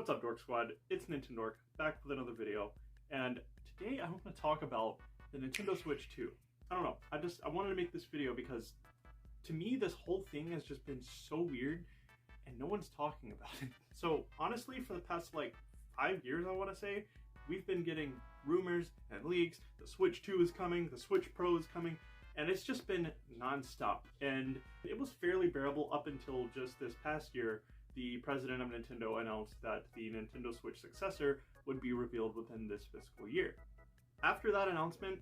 What's up, Dork Squad? It's Nintendork, back with another video, and today I want to talk about the Nintendo Switch 2. I don't know, I wanted to make this video because to me this whole thing has just been so weird and no one's talking about it. So honestly, for the past like 5 years, I want to say, we've been getting rumors and leaks. The Switch 2 is coming, the Switch Pro is coming, and it's just been non-stop. And it was fairly bearable up until just this past year. The president of Nintendo announced that the Nintendo Switch successor would be revealed within this fiscal year. After that announcement,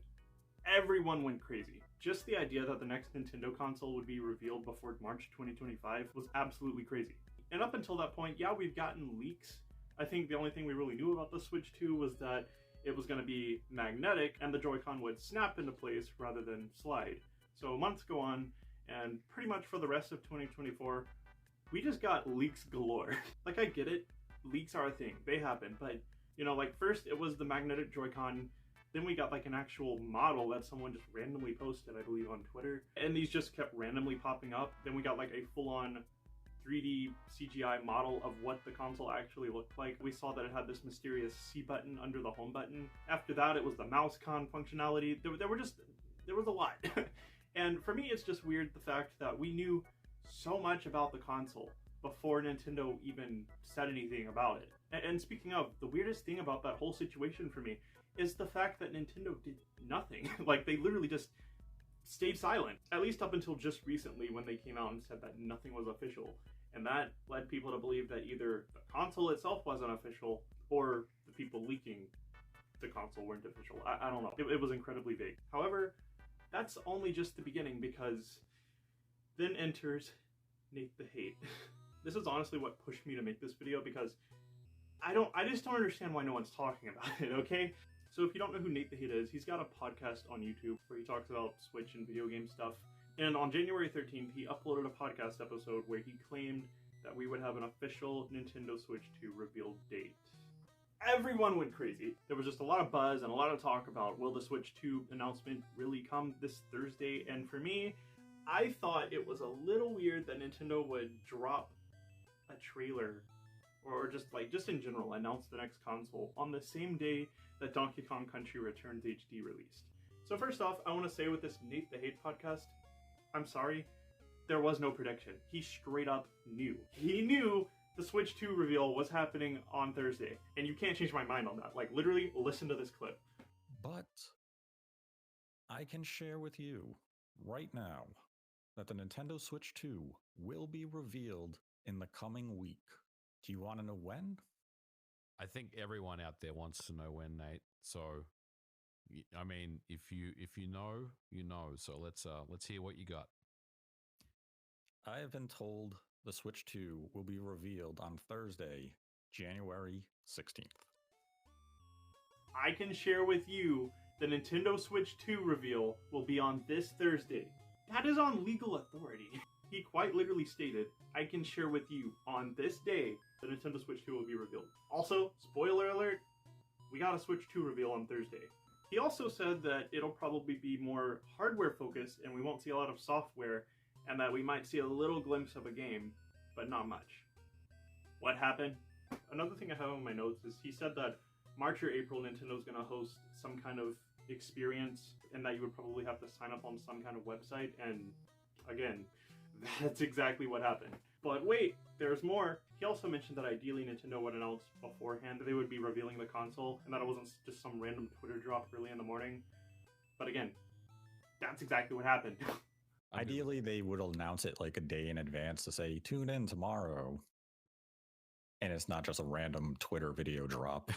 everyone went crazy. Just the idea that the next Nintendo console would be revealed before March 2025 was absolutely crazy. And up until that point, yeah, we've gotten leaks. I think the only thing we really knew about the Switch 2 was that it was going to be magnetic and the Joy-Con would snap into place rather than slide. So months go on, and pretty much for the rest of 2024, we just got leaks galore. Like, I get it, leaks are a thing, they happen, but you know, like first it was the magnetic Joy-Con, then we got like an actual model that someone just randomly posted, I believe on Twitter, and these just kept randomly popping up. Then we got like a full-on 3D CGI model of what the console actually looked like. We saw that it had this mysterious C button under the home button. After that, it was the mouse con functionality. There was a lot. And for me, it's just weird the fact that we knew so much about the console before Nintendo even said anything about it. And speaking of, the weirdest thing about that whole situation for me is the fact that Nintendo did nothing. Like, they literally just stayed silent, at least up until just recently when they came out and said that nothing was official. And that led people to believe that either the console itself wasn't official or the people leaking the console weren't official. I don't know. It was incredibly vague. However, that's only just the beginning, because then enters Nate the Hate. This is honestly what pushed me to make this video, because I just don't understand why no one's talking about it, okay? So if you don't know who Nate the Hate is, he's got a podcast on YouTube where he talks about Switch and video game stuff. And on January 13th, he uploaded a podcast episode where he claimed that we would have an official Nintendo Switch 2 reveal date. Everyone went crazy. There was just a lot of buzz and a lot of talk about, will the Switch 2 announcement really come this Thursday? And for me, I thought it was a little weird that Nintendo would drop a trailer or just in general announce the next console on the same day that Donkey Kong Country Returns HD released. So first off, I want to say with this Nate the Hate podcast, I'm sorry, there was no prediction. He straight up knew. He knew the Switch 2 reveal was happening on Thursday, and you can't change my mind on that. Like, literally, listen to this clip. But I can share with you right now that the Nintendo Switch 2 will be revealed in the coming week. Do you want to know when? I think everyone out there wants to know when, Nate. So, I mean, if you know, you know. So let's hear what you got. I have been told the Switch 2 will be revealed on Thursday, January 16th. I can share with you the Nintendo Switch 2 reveal will be on this Thursday. That is on legal authority. He quite literally stated, I can share with you on this day the Nintendo Switch 2 will be revealed. Also, spoiler alert, we got a Switch 2 reveal on Thursday. He also said that it'll probably be more hardware focused and we won't see a lot of software, and that we might see a little glimpse of a game, but not much. What happened? Another thing I have on my notes is he said that March or April Nintendo's gonna host some kind of experience and that you would probably have to sign up on some kind of website, and again, that's exactly what happened. But wait, there's more. He also mentioned that ideally Nintendo would announce beforehand that they would be revealing the console and that it wasn't just some random Twitter drop early in the morning. But again, that's exactly what happened. Ideally, they would announce it like a day in advance to say, tune in tomorrow. And it's not just a random Twitter video drop,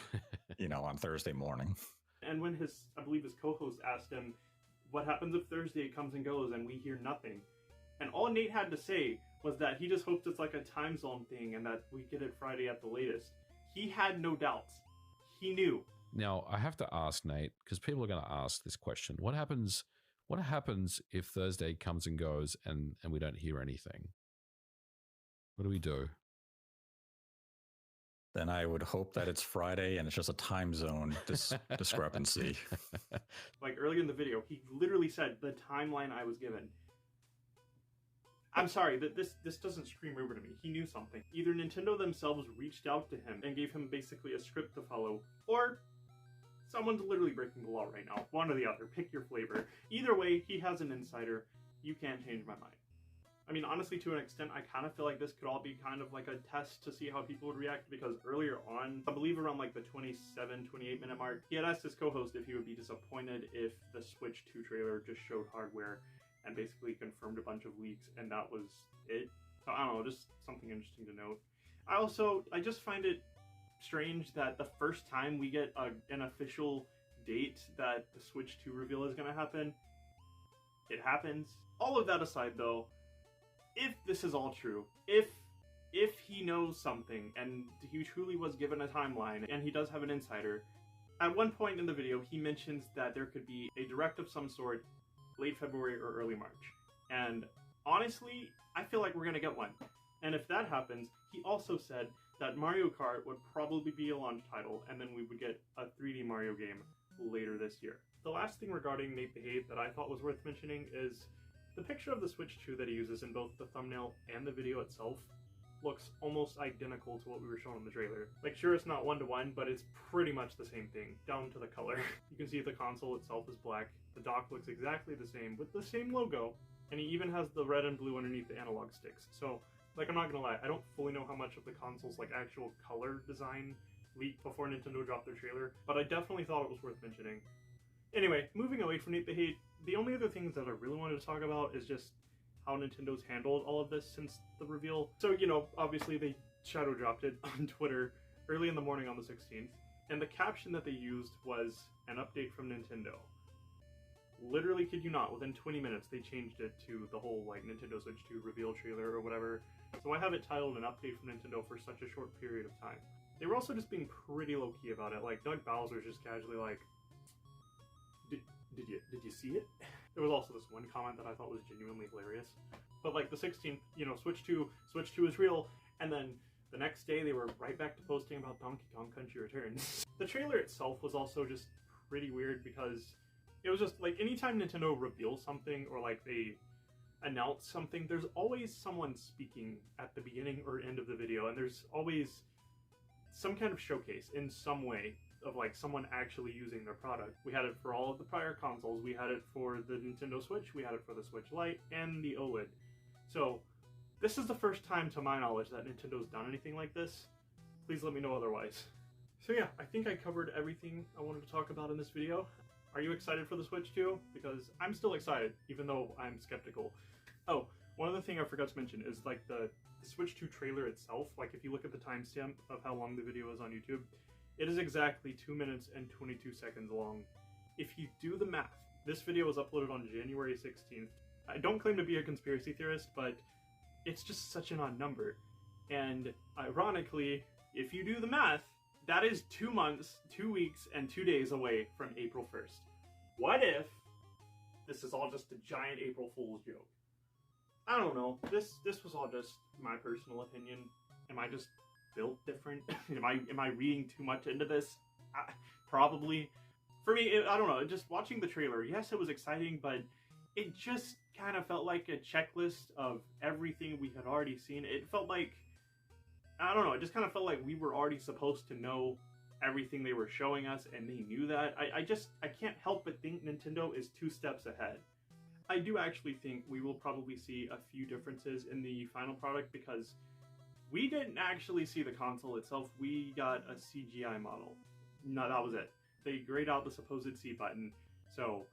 on Thursday morning. And when I believe his co-host asked him, what happens if Thursday comes and goes and we hear nothing? And all Nate had to say was that he just hopes it's like a time zone thing and that we get it Friday at the latest. He had no doubts. He knew. Now, I have to ask, Nate, because people are going to ask this question. What happens if Thursday comes and goes and we don't hear anything? What do we do? Then I would hope that it's Friday and it's just a time zone discrepancy. Like earlier in the video, he literally said the timeline I was given. I'm sorry, that this doesn't scream Ruber to me. He knew something. Either Nintendo themselves reached out to him and gave him basically a script to follow, or someone's literally breaking the law right now. One or the other. Pick your flavor. Either way, he has an insider. You can't change my mind. I mean, honestly, to an extent, I kind of feel like this could all be kind of like a test to see how people would react, because earlier on, I believe around like the 27, 28 minute mark, he had asked his co-host if he would be disappointed if the Switch 2 trailer just showed hardware and basically confirmed a bunch of leaks, and that was it. So I don't know, just something interesting to note. I just find it strange that the first time we get an official date that the Switch 2 reveal is going to happen, it happens. All of that aside though, if this is all true, if he knows something and he truly was given a timeline and he does have an insider, at one point in the video he mentions that there could be a direct of some sort late February or early March. And honestly, I feel like we're gonna get one. And if that happens, he also said that Mario Kart would probably be a launch title, and then we would get a 3D Mario game later this year. The last thing regarding Nate Behave that I thought was worth mentioning is the picture of the Switch 2 that he uses in both the thumbnail and the video itself looks almost identical to what we were shown in the trailer. Like, sure, it's not one-to-one, but it's pretty much the same thing, down to the color. You can see the console itself is black, the dock looks exactly the same, with the same logo, and he even has the red and blue underneath the analog sticks. So, like, I'm not gonna lie, I don't fully know how much of the console's, like, actual color design leaked before Nintendo dropped their trailer, but I definitely thought it was worth mentioning. Anyway, moving away from Nate the Hate, the only other things that I really wanted to talk about is just how Nintendo's handled all of this since the reveal. So, you know, obviously they shadow dropped it on Twitter early in the morning on the 16th, and the caption that they used was an update from Nintendo. Literally, kid you not, within 20 minutes they changed it to the whole, like, Nintendo Switch 2 reveal trailer or whatever. So I have it titled an update from Nintendo for such a short period of time. They were also just being pretty low-key about it. Like, Doug Bowser's just casually like, Did you see it? There was also this one comment that I thought was genuinely hilarious. But like the 16th, you know, Switch 2 is real, and then the next day they were right back to posting about Donkey Kong Country Returns. The trailer itself was also just pretty weird because it was just like anytime Nintendo reveals something or like they announce something, there's always someone speaking at the beginning or end of the video, and there's always some kind of showcase in some way of like someone actually using their product. We had it for all of the prior consoles, we had it for the Nintendo Switch, we had it for the Switch Lite, and the OLED. So this is the first time to my knowledge that Nintendo's done anything like this. Please let me know otherwise. So yeah, I think I covered everything I wanted to talk about in this video. Are you excited for the Switch 2? Because I'm still excited, even though I'm skeptical. Oh, one other thing I forgot to mention is like the Switch 2 trailer itself. Like if you look at the timestamp of how long the video is on YouTube, it is exactly 2 minutes and 22 seconds long. If you do the math, this video was uploaded on January 16th. I don't claim to be a conspiracy theorist, but it's just such an odd number. And ironically, if you do the math, that is 2 months, 2 weeks, and 2 days away from April 1st. What if this is all just a giant April Fool's joke? I don't know. This was all just my personal opinion. Am I just built different? am I reading too much into this? Probably. For me, I don't know. Just watching the trailer, yes, it was exciting, but it just kind of felt like a checklist of everything we had already seen. It felt like, I don't know, it just kind of felt like we were already supposed to know everything they were showing us, and they knew that. I can't help but think Nintendo is 2 steps ahead. I do actually think we will probably see a few differences in the final product, because we didn't actually see the console itself. We got a CGI model. No, that was it. They grayed out the supposed C button. So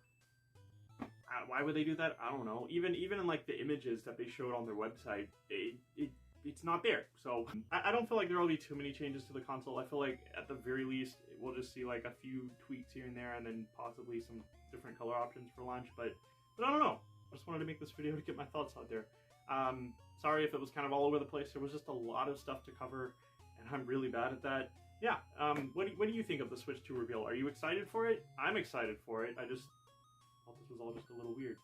why would they do that? I don't know. Even in like the images that they showed on their website, it's not there. So I don't feel like there will be too many changes to the console. I feel like at the very least we'll just see like a few tweaks here and there, and then possibly some different color options for launch. But I don't know. I just wanted to make this video to get my thoughts out there. Sorry if it was kind of all over the place. There was just a lot of stuff to cover, and I'm really bad at that. Yeah, what do you think of the Switch 2 reveal? Are you excited for it? I'm excited for it. I just thought this was all just a little weird.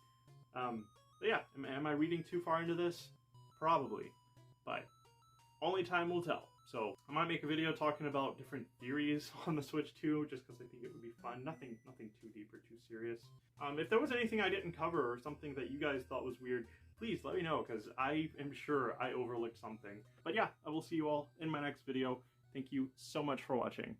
But yeah, am I reading too far into this? Probably, but only time will tell. So I might make a video talking about different theories on the Switch 2, just because I think it would be fun. Nothing too deep or too serious. If there was anything I didn't cover or something that you guys thought was weird, please let me know, because I am sure I overlooked something. But yeah, I will see you all in my next video. Thank you so much for watching.